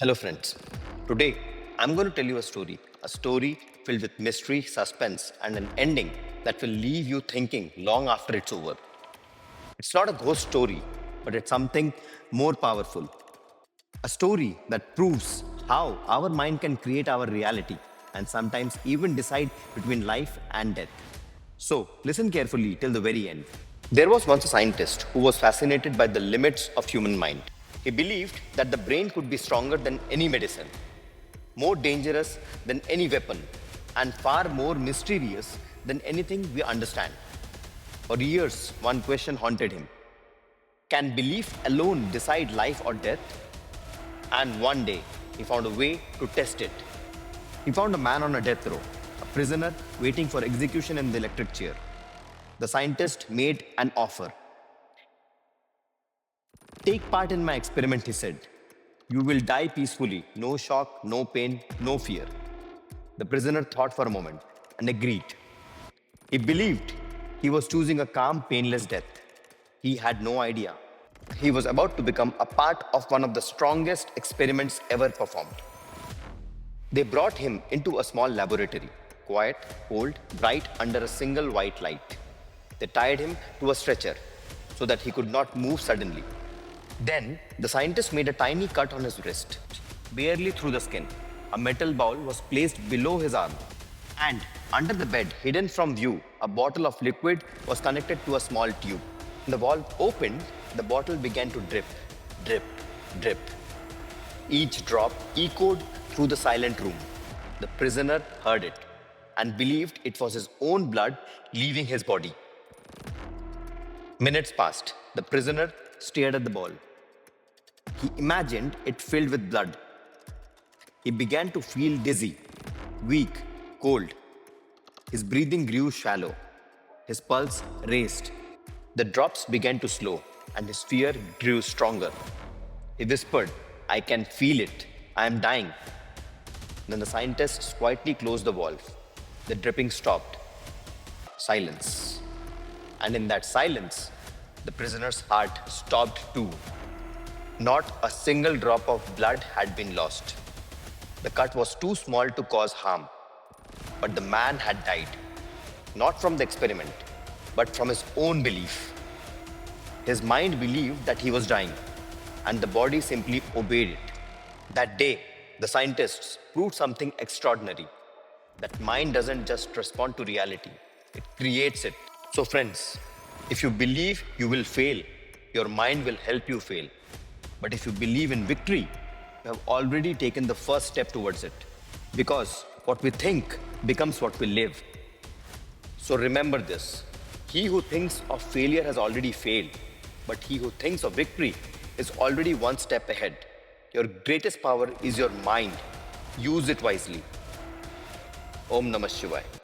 Hello, friends. Today, I'm going to tell you a story filled with mystery, suspense, and an ending that will leave you thinking long after it's over. It's not a ghost story, but it's something more powerful. A story that proves how our mind can create our reality and sometimes even decide between life and death. So, listen carefully till the very end. There was once a scientist who was fascinated by the limits of human mind. He believed that the brain could be stronger than any medicine, more dangerous than any weapon, and far more mysterious than anything we understand. For years, one question haunted him: can belief alone decide life or death? And one day, he found a way to test it. He found a man on a death row, a prisoner waiting for execution in the electric chair. The scientist made an offer. Take part in my experiment, he said. You will die peacefully, no shock, no pain, no fear. The prisoner thought for a moment and agreed. He believed he was choosing a calm, painless death. He had no idea. He was about to become a part of one of the strongest experiments ever performed. They brought him into a small laboratory, quiet, cold, bright under a single white light. They tied him to a stretcher so that he could not move suddenly. Then, the scientist made a tiny cut on his wrist, barely through the skin. A metal bowl was placed below his arm. And under the bed, hidden from view, a bottle of liquid was connected to a small tube. When the valve opened, the bottle began to drip, drip, drip. Each drop echoed through the silent room. The prisoner heard it and believed it was his own blood leaving his body. Minutes passed. The prisoner stared at the ball. He imagined it filled with blood. He began to feel dizzy, weak, cold. His breathing grew shallow. His pulse raced. The drops began to slow, and his fear grew stronger. He whispered, I can feel it. I am dying. Then the scientists quietly closed the valve. The dripping stopped. Silence. And in that silence, the prisoner's heart stopped too. Not a single drop of blood had been lost. The cut was too small to cause harm. But the man had died, not from the experiment, but from his own belief. His mind believed that he was dying, and the body simply obeyed it. That day, the scientists proved something extraordinary: that mind doesn't just respond to reality, it creates it. So, friends, if you believe you will fail, your mind will help you fail. But if you believe in victory, you have already taken the first step towards it. Because what we think becomes what we live. So remember this: he who thinks of failure has already failed, but he who thinks of victory is already one step ahead. Your greatest power is your mind. Use it wisely. Om Namah Shivaya.